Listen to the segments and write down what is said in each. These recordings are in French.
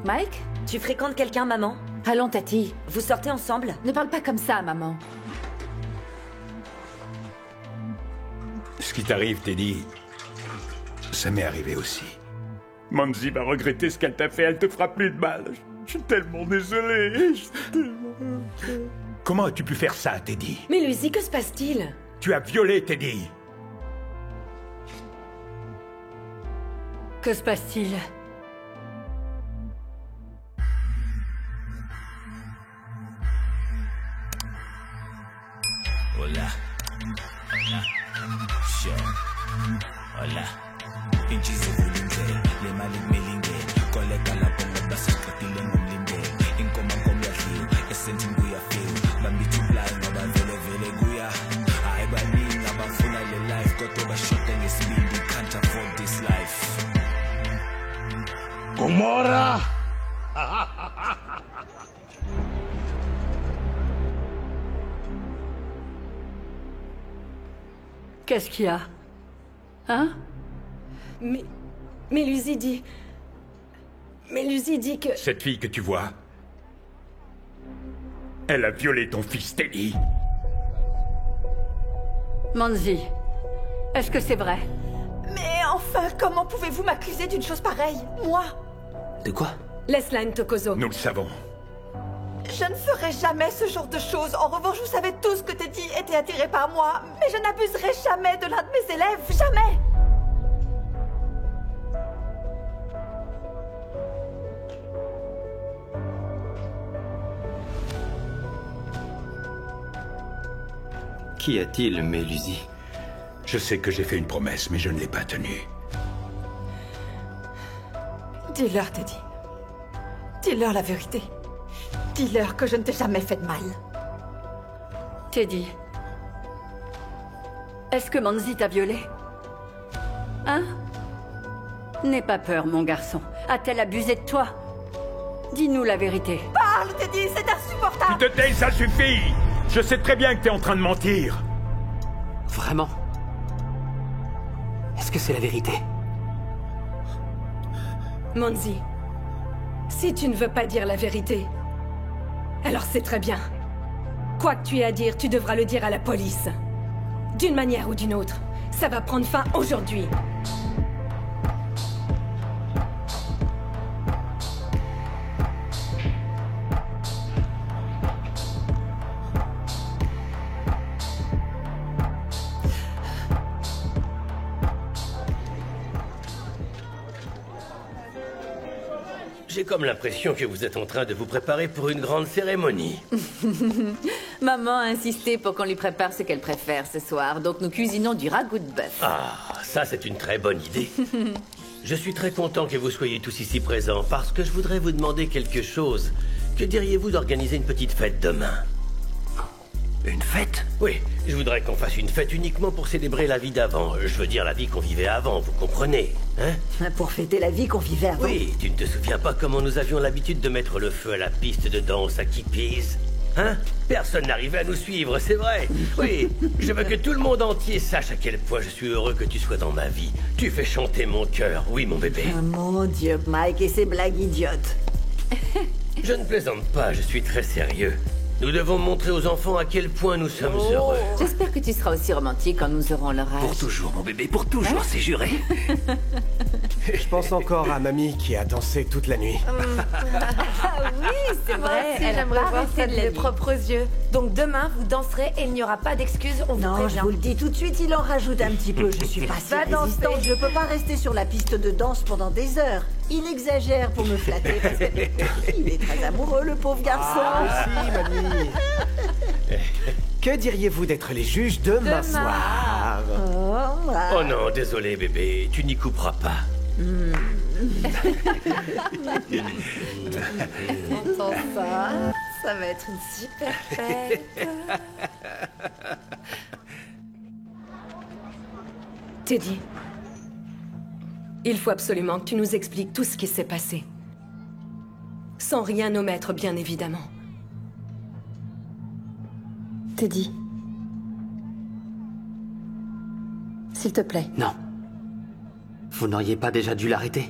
Mike? Tu fréquentes quelqu'un, maman? Allons, Tati. Vous sortez ensemble? Ne parle pas comme ça, maman. Ce qui t'arrive, Teddy, ça m'est arrivé aussi. Manzi va regretter ce qu'elle t'a fait, elle te fera plus de mal. Je suis tellement désolé. Comment as-tu pu faire ça, Teddy? Mais Lucy, que se passe-t-il? Tu as violé Teddy. Que se passe-t-il? Hola. Sure. Hola. Inchizi vulinde, le malik melinge. Koleka la pongo basa skratile ngumlinde. Inkoma komya hiyo, esenti nguya feel. Bambi tupla ngoba vele vele guya. Aibani ngabafuna le life, kotoba shote ngesibindi, can't afford this life. Gomorra! Qu'est-ce qu'il y a? Hein? Mais Lucy dit... Mais Lucy dit que... Cette fille que tu vois, elle a violé ton fils, Teddy. Manzi, est-ce que c'est vrai? Mais enfin, comment pouvez-vous m'accuser d'une chose pareille? Moi? De quoi? Laisse-la, Ntokozo. Nous le savons. Je ne ferai jamais ce genre de choses. En revanche, vous savez tous que Teddy était attiré par moi. Mais je n'abuserai jamais de l'un de mes élèves. Jamais! Qu'y a-t-il, Mélusie? Je sais que j'ai fait une promesse, mais je ne l'ai pas tenue. Dis-leur, Teddy. Dis-leur la vérité. Dis-leur que je ne t'ai jamais fait de mal. Teddy, est-ce que Manzi t'a violé? Hein? N'aie pas peur, mon garçon. A-t-elle abusé de toi? Dis-nous la vérité. Parle, Teddy, c'est insupportable! Tu te tais, ça suffit! Je sais très bien que t'es en train de mentir. Vraiment? Est-ce que c'est la vérité? Manzi, si tu ne veux pas dire la vérité, alors c'est très bien. Quoi que tu aies à dire, tu devras le dire à la police. D'une manière ou d'une autre, ça va prendre fin aujourd'hui. J'ai comme l'impression que vous êtes en train de vous préparer pour une grande cérémonie. Maman a insisté pour qu'on lui prépare ce qu'elle préfère ce soir, donc nous cuisinons du ragoût de bœuf. Ah, ça c'est une très bonne idée. Je suis très content que vous soyez tous ici présents, parce que je voudrais vous demander quelque chose. Que diriez-vous d'organiser une petite fête demain? Une fête? Oui, je voudrais qu'on fasse une fête uniquement pour célébrer la vie d'avant. Je veux dire la vie qu'on vivait avant, vous comprenez, hein? Pour fêter la vie qu'on vivait avant. Oui, tu ne te souviens pas comment nous avions l'habitude de mettre le feu à la piste de danse à Kippies? Hein? Personne n'arrivait à nous suivre, c'est vrai. Oui, je veux que tout le monde entier sache à quel point je suis heureux que tu sois dans ma vie. Tu fais chanter mon cœur, oui mon bébé. Oh mon Dieu, Mike et ses blagues idiotes. Je ne plaisante pas, je suis très sérieux. Nous devons montrer aux enfants à quel point nous sommes heureux. J'espère que tu seras aussi romantique quand nous aurons leur âge. Pour toujours, mon bébé, pour toujours, c'est juré. Je pense encore à mamie qui a dansé toute la nuit. Ah oui, c'est vrai, elle aimerait voir ça de mes propres yeux. Donc demain, vous danserez et il n'y aura pas d'excuses, on vous Non, je prévient. vous le dis tout de suite, il en rajoute un petit peu. Je suis pas si Va danser. résistante, je peux pas rester sur la piste de danse pendant des heures. Il exagère pour me flatter parce qu'il est très amoureux, le pauvre garçon. Ah, si, mamie. Que diriez-vous d'être les juges demain soir? Oh non, désolé bébé, tu n'y couperas pas. Entends ça, ça va être une super fête. Teddy, il faut absolument que tu nous expliques tout ce qui s'est passé. Sans rien omettre, bien évidemment. Teddy. S'il te plaît. Non. Vous n'auriez pas déjà dû l'arrêter?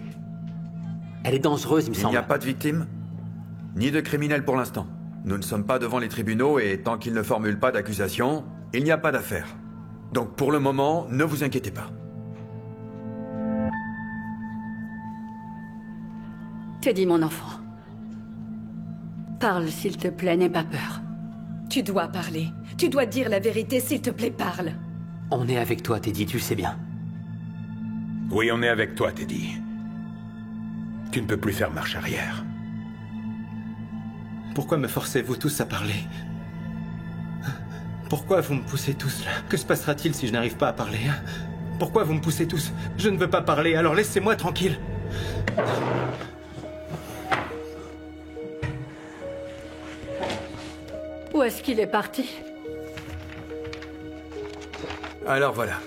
Elle est dangereuse, il me Il semble. n'y a pas de victimes, ni de criminels pour l'instant. Nous ne sommes pas devant les tribunaux et tant qu'ils ne formulent pas d'accusation, il n'y a pas d'affaire. Donc pour le moment, ne vous inquiétez pas. Teddy, mon enfant. Parle, s'il te plaît, n'aie pas peur. Tu dois parler. Tu dois dire la vérité, s'il te plaît, parle. On est avec toi, Teddy, tu le sais bien. Oui, on est avec toi, Teddy. Tu ne peux plus faire marche arrière. Pourquoi me forcez-vous tous à parler? Pourquoi vous me poussez tous là? Que se passera-t-il si je n'arrive pas à parler, hein? Pourquoi vous me poussez tous? Je ne veux pas parler, alors laissez-moi tranquille. Où est-ce qu'il est parti? Alors voilà.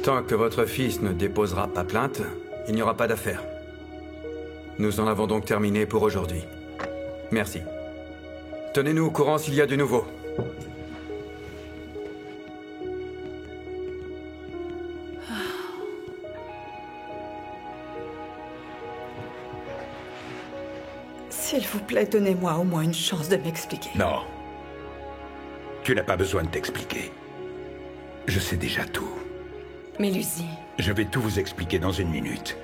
Tant que votre fils ne déposera pas plainte, il n'y aura pas d'affaire. Nous en avons donc terminé pour aujourd'hui. Merci. Tenez-nous au courant s'il y a du nouveau. S'il vous plaît, donnez-moi au moins une chance de m'expliquer. Non. Tu n'as pas besoin de t'expliquer. Je sais déjà tout. Mais Lucie... Je vais tout vous expliquer dans 1 minute.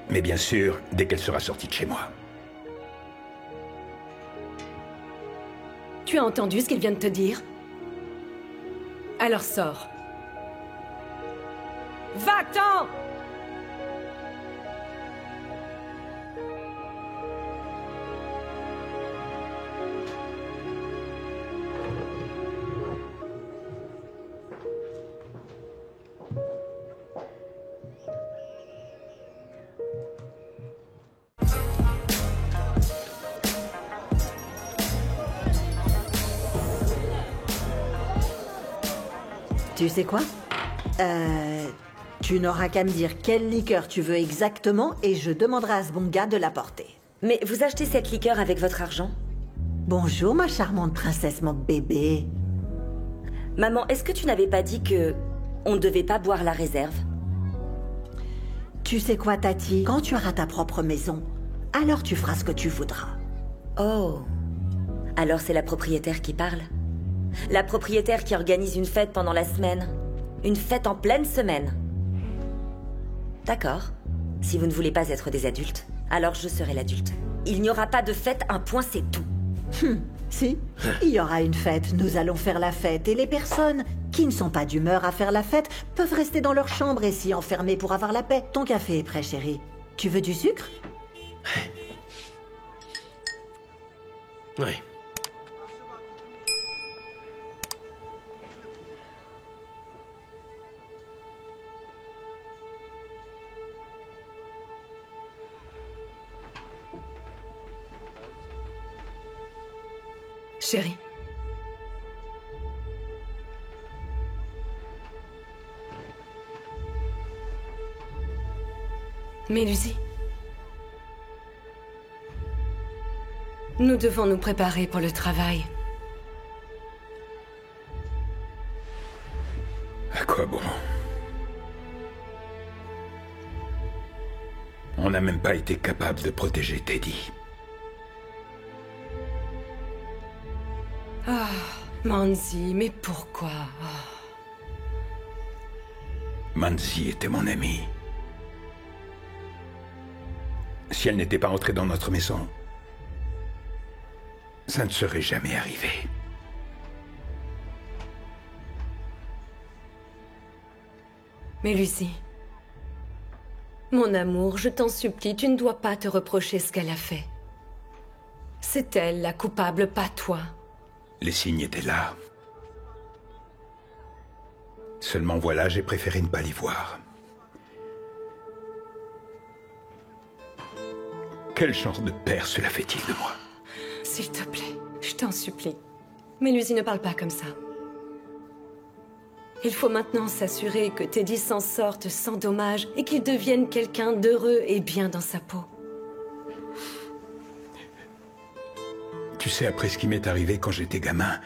Mais bien sûr, dès qu'elle sera sortie de chez moi. Tu as entendu ce qu'il vient de te dire? Alors sors. Va-t'en! Tu sais quoi? Tu n'auras qu'à me dire quelle liqueur tu veux exactement et je demanderai à ce bon gars de l'apporter. Mais vous achetez cette liqueur avec votre argent? Bonjour, ma charmante princesse, mon bébé. Maman, est-ce que tu n'avais pas dit que on ne devait pas boire la réserve? Tu sais quoi, Tati? Quand tu auras ta propre maison, alors tu feras ce que tu voudras. Oh. Alors c'est la propriétaire qui parle? La propriétaire qui organise une fête pendant la semaine? Une fête en pleine semaine? D'accord. Si vous ne voulez pas être des adultes, alors je serai l'adulte. Il n'y aura pas de fête, un point, c'est tout. Si, il y aura une fête, nous allons faire la fête et les personnes qui ne sont pas d'humeur à faire la fête peuvent rester dans leur chambre et s'y enfermer pour avoir la paix. Ton café est prêt, chérie. Tu veux du sucre? Oui. Chérie. Mais Lucie... Nous devons nous préparer pour le travail. À quoi bon? On n'a même pas été capable de protéger Teddy. Ah, Manzi, mais pourquoi? Manzi était mon amie. Si elle n'était pas entrée dans notre maison, ça ne serait jamais arrivé. Mais Lucie, mon amour, je t'en supplie, tu ne dois pas te reprocher ce qu'elle a fait. C'est elle la coupable, pas toi. Les signes étaient là. Seulement voilà, j'ai préféré ne pas les voir. Quel genre de père cela fait-il de moi? S'il te plaît, je t'en supplie. Mais Lucie, ne parle pas comme ça. Il faut maintenant s'assurer que Teddy s'en sorte sans dommage et qu'il devienne quelqu'un d'heureux et bien dans sa peau. Tu sais, après ce qui m'est arrivé quand j'étais gamin,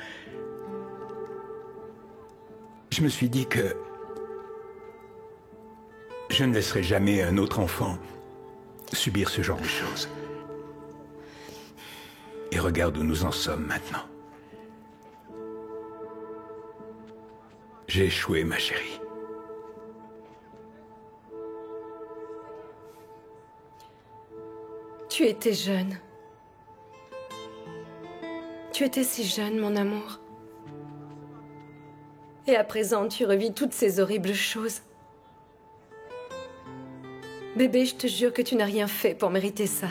je me suis dit que je ne laisserai jamais un autre enfant subir ce genre de choses. Et regarde où nous en sommes maintenant. J'ai échoué, ma chérie. Tu étais jeune. Tu étais si jeune, mon amour. Et à présent, tu revis toutes ces horribles choses. Bébé, je te jure que tu n'as rien fait pour mériter ça.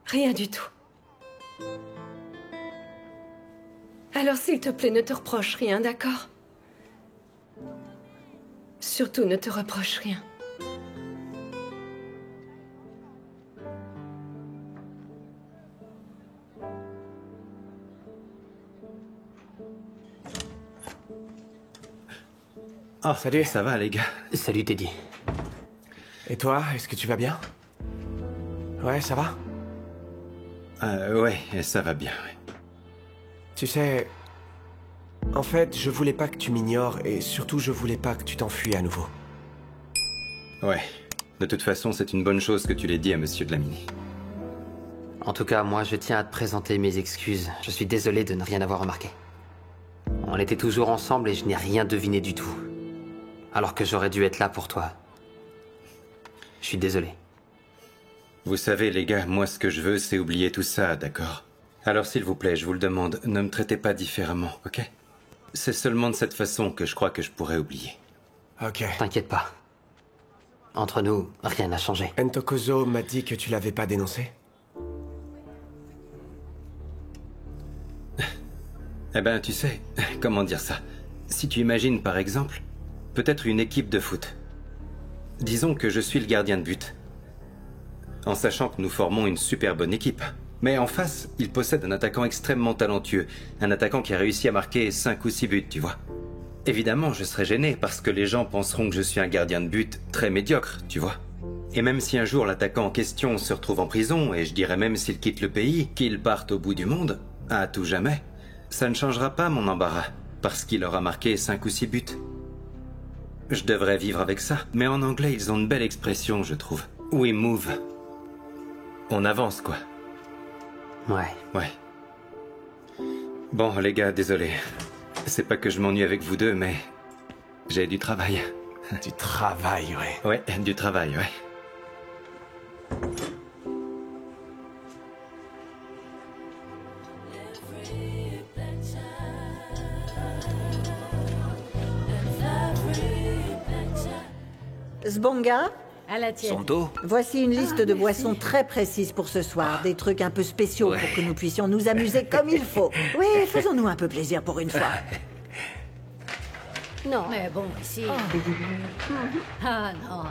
Rien du tout. Alors, s'il te plaît, ne te reproche rien, d'accord? Surtout, ne te reproche rien. Oh, salut. Ça va, les gars? Salut, Teddy. Et toi, est-ce que tu vas bien? Ouais, ça va? Ouais, ça va bien, ouais. Tu sais... En fait, je voulais pas que tu m'ignores et surtout, je voulais pas que tu t'enfuis à nouveau. Ouais. De toute façon, c'est une bonne chose que tu l'aies dit à Monsieur Dlamini. En tout cas, moi, je tiens à te présenter mes excuses. Je suis désolé de ne rien avoir remarqué. On était toujours ensemble et je n'ai rien deviné du tout. Alors que j'aurais dû être là pour toi. Je suis désolé. Vous savez, les gars, moi, ce que je veux, c'est oublier tout ça, d'accord? Alors, s'il vous plaît, je vous le demande, ne me traitez pas différemment, ok? C'est seulement de cette façon que je crois que je pourrais oublier. Ok. T'inquiète pas. Entre nous, rien n'a changé. Ntokozo m'a dit que tu l'avais pas dénoncé. Eh ben, tu sais, comment dire ça? Si tu imagines, par exemple, peut-être une équipe de foot. Disons que je suis le gardien de but. En sachant que nous formons une super bonne équipe. Mais en face, il possède un attaquant extrêmement talentueux. Un attaquant qui a réussi à marquer 5 ou 6 buts, tu vois. Évidemment, je serai gêné parce que les gens penseront que je suis un gardien de but très médiocre, tu vois. Et même si un jour l'attaquant en question se retrouve en prison, et je dirais même s'il quitte le pays, qu'il parte au bout du monde, à tout jamais, ça ne changera pas mon embarras, parce qu'il aura marqué 5 ou 6 buts. Je devrais vivre avec ça, mais en anglais, ils ont une belle expression, je trouve. We move. On avance, quoi. Ouais. Ouais. Bon, les gars, désolé. C'est pas que je m'ennuie avec vous deux, mais... j'ai du travail. Du travail, ouais. Ouais, du travail, ouais. Sbonga, À la tienne. Santo? voici une liste de boissons très précises pour ce soir. Des trucs un peu spéciaux pour que nous puissions nous amuser comme il faut. Oui, faisons-nous un peu plaisir pour une fois. Non. Mais bon, ici... Ah non.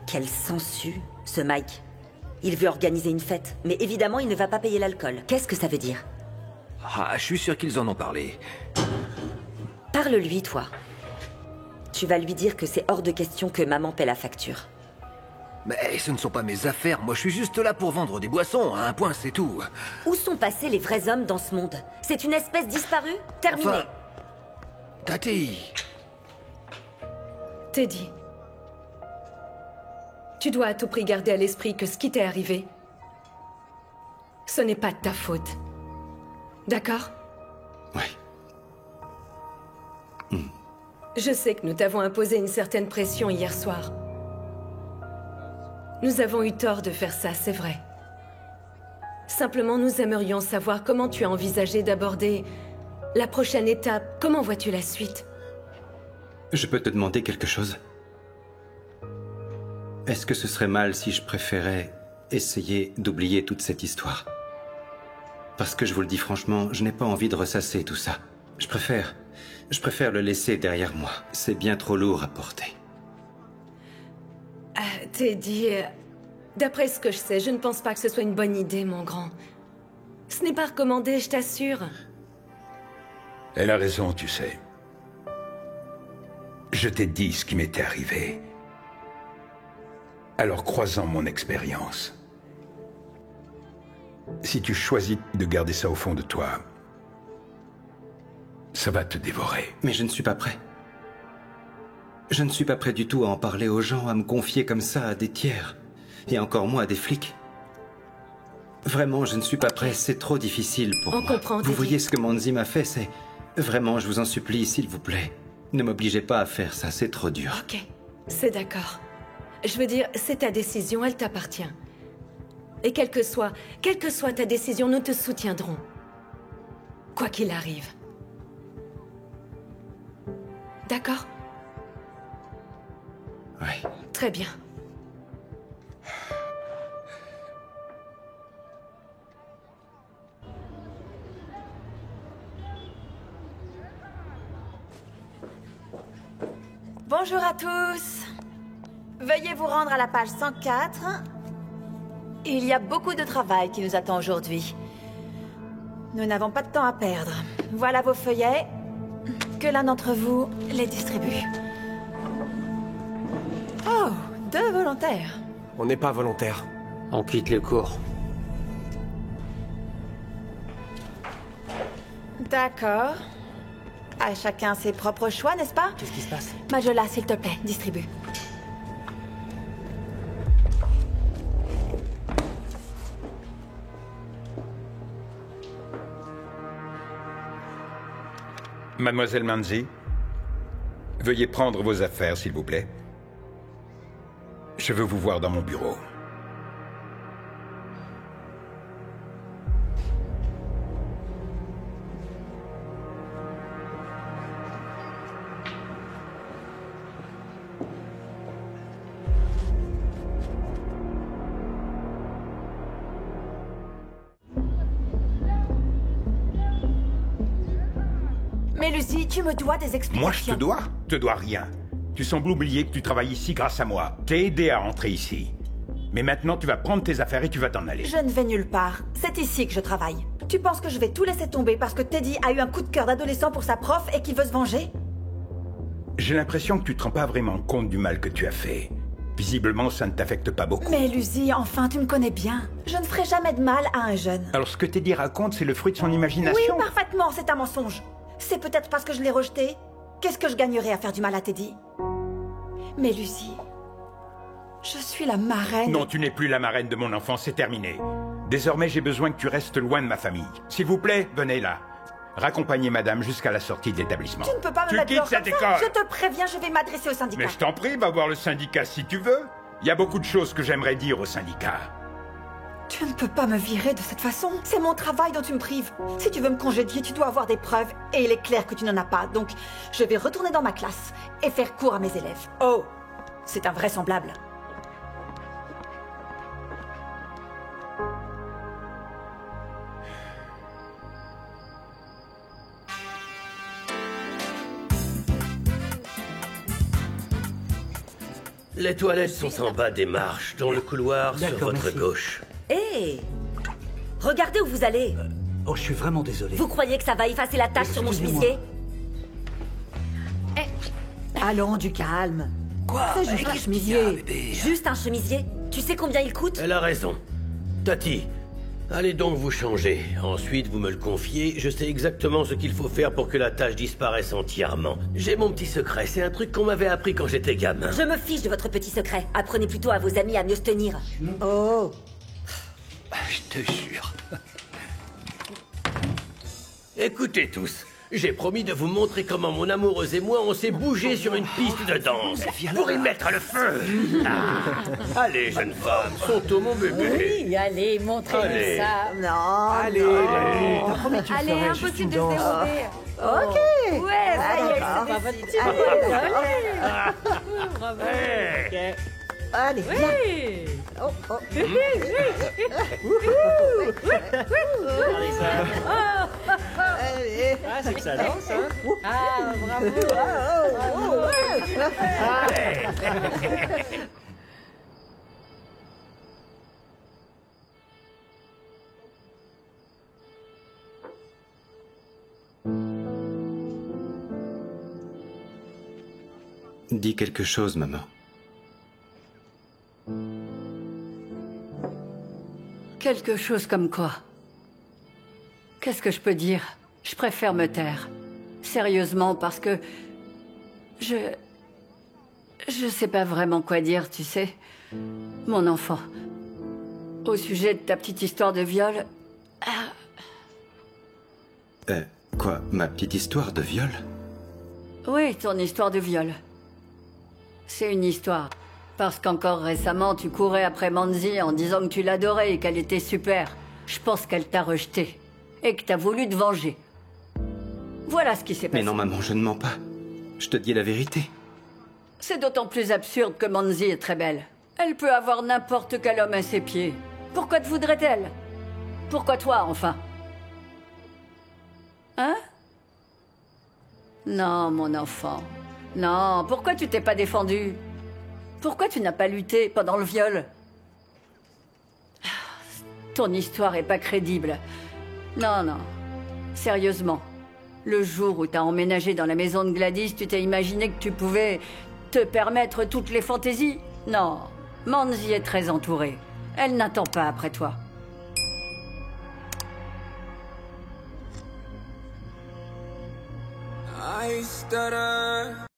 Quelle sangsue, ce Mike. Il veut organiser une fête, mais évidemment, il ne va pas payer l'alcool. Qu'est-ce que ça veut dire? Ah, je suis sûr qu'ils en ont parlé. Parle-lui, toi. Tu vas lui dire que c'est hors de question que maman paie la facture. Mais ce ne sont pas mes affaires, moi je suis juste là pour vendre des boissons, à un point c'est tout. Où sont passés les vrais hommes dans ce monde? C'est une espèce disparue? Terminé. Enfin... Tati... Teddy. Tu dois à tout prix garder à l'esprit que ce qui t'est arrivé, ce n'est pas de ta faute. D'accord? Ouais. Je sais que nous t'avons imposé une certaine pression hier soir. Nous avons eu tort de faire ça, c'est vrai. Simplement, nous aimerions savoir comment tu as envisagé d'aborder la prochaine étape. Comment vois-tu la suite? Je peux te demander quelque chose? Est-ce que ce serait mal si je préférais essayer d'oublier toute cette histoire? Parce que je vous le dis franchement, je n'ai pas envie de ressasser tout ça. Je préfère le laisser derrière moi. C'est bien trop lourd à porter. Teddy, d'après ce que je sais, je ne pense pas que ce soit une bonne idée, mon grand. Ce n'est pas recommandé, je t'assure. Elle a raison, tu sais. Je t'ai dit ce qui m'était arrivé. Alors, croisant mon expérience, si tu choisis de garder ça au fond de toi, ça va te dévorer. Mais je ne suis pas prêt. Je ne suis pas prêt du tout à en parler aux gens, à me confier comme ça à des tiers. Et encore moins à des flics. Vraiment, je ne suis pas prêt, c'est trop difficile pour moi. On comprend, Vous Teddy. voyez ce que Manzi m'a fait, c'est... Vraiment, je vous en supplie, s'il vous plaît. Ne m'obligez pas à faire ça, c'est trop dur. Ok, c'est d'accord. Je veux dire, c'est ta décision, elle t'appartient. Et quelle que soit ta décision, nous te soutiendrons. Quoi qu'il arrive. D'accord? Oui. Très bien. Bonjour à tous. Veuillez vous rendre à la page 104. Il y a beaucoup de travail qui nous attend aujourd'hui. Nous n'avons pas de temps à perdre. Voilà vos feuillets. Que l'un d'entre vous les distribue. Oh, 2 volontaires. On n'est pas volontaire. On quitte le cours. D'accord. À chacun ses propres choix, n'est-ce pas? Qu'est-ce qui se passe? Majola, s'il te plaît, distribue. Mademoiselle Manzi, veuillez prendre vos affaires, s'il vous plaît. Je veux vous voir dans mon bureau. Mais Lucie, tu me dois des explications. Moi, je te dois? Te dois rien. Tu sembles oublier que tu travailles ici grâce à moi. T'ai aidé à rentrer ici. Mais maintenant, tu vas prendre tes affaires et tu vas t'en aller. Je ne vais nulle part. C'est ici que je travaille. Tu penses que je vais tout laisser tomber parce que Teddy a eu un coup de cœur d'adolescent pour sa prof et qu'il veut se venger? J'ai l'impression que tu te rends pas vraiment compte du mal que tu as fait. Visiblement, ça ne t'affecte pas beaucoup. Mais Lucie, enfin, tu me connais bien. Je ne ferai jamais de mal à un jeune. Alors, ce que Teddy raconte, c'est le fruit de son imagination? Oui, parfaitement, c'est un mensonge. C'est peut-être parce que je l'ai rejeté. Qu'est-ce que je gagnerais à faire du mal à Teddy? Mais Lucie, je suis la marraine... Non, tu n'es plus la marraine de mon enfant, c'est terminé. Désormais, j'ai besoin que tu restes loin de ma famille. S'il vous plaît, venez là. Raccompagnez madame jusqu'à la sortie de l'établissement. Tu ne peux pas me Tu mettre quittes dehors cette comme ça. école. Je te préviens, je vais m'adresser au syndicat. Mais je t'en prie, va voir le syndicat si tu veux. Il y a beaucoup de choses que j'aimerais dire au syndicat. Tu ne peux pas me virer de cette façon. C'est mon travail dont tu me prives. Si tu veux me congédier, tu dois avoir des preuves. Et il est clair que tu n'en as pas. Donc, je vais retourner dans ma classe et faire cours à mes élèves. Oh, c'est invraisemblable. Les toilettes sont en bas des marches, dans le couloir sur D'accord, votre merci. gauche. Hé regardez où vous allez. Oh, je suis vraiment désolé. Vous croyez que ça va effacer la tache sur mon Excusez-moi. chemisier? Allons, du calme. Quoi? C'est juste un chemisier. Juste un chemisier? Tu sais combien il coûte? Elle a raison. Tati, allez donc vous changer. Ensuite, vous me le confiez. Je sais exactement ce qu'il faut faire pour que la tache disparaisse entièrement. J'ai mon petit secret. C'est un truc qu'on m'avait appris quand j'étais gamin. Je me fiche de votre petit secret. Apprenez plutôt à vos amis à mieux se tenir. Oh. Je te jure. Écoutez tous, j'ai promis de vous montrer comment mon amoureuse et moi on s'est bougé sur une piste de danse pour y mettre le feu. Ah. Allez, jeune femme, Sonto mon bébé. Oui, allez, montrez-nous Allez. ça. Non, Allez, Allez. t'as promis que tu le Allez, ferais, juste impossible une de se danse. dérober. Ok. Ouais, ça y est, d'accord. c'est pas votre petit Bravo. Hey. Allez, viens. Oui. Oh, oh. Allez. Ah, c'est que ça danse, hein? Ah, bravo. Dis quelque chose, maman. Quelque chose comme quoi? Qu'est-ce que je peux dire? Je préfère me taire. Sérieusement, parce que... Je sais pas vraiment quoi dire, tu sais. Mon enfant. Au sujet de ta petite histoire de viol... Quoi, ma petite histoire de viol? Oui, ton histoire de viol. C'est une histoire. Parce qu'encore récemment, tu courais après Manzi en disant que tu l'adorais et qu'elle était super. Je pense qu'elle t'a rejeté. Et que t'as voulu te venger. Voilà ce qui s'est passé. Mais non, maman, je ne mens pas. Je te dis la vérité. C'est d'autant plus absurde que Manzi est très belle. Elle peut avoir n'importe quel homme à ses pieds. Pourquoi te voudrait-elle? Pourquoi toi, enfin? Hein? Non, mon enfant. Non, pourquoi tu t'es pas défendu? Pourquoi tu n'as pas lutté pendant le viol? Ton histoire est pas crédible. Non, non. Sérieusement. Le jour où t'as emménagé dans la maison de Gladys, tu t'es imaginé que tu pouvais te permettre toutes les fantaisies? Non. Manzi est très entourée. Elle n'attend pas après toi. I stutter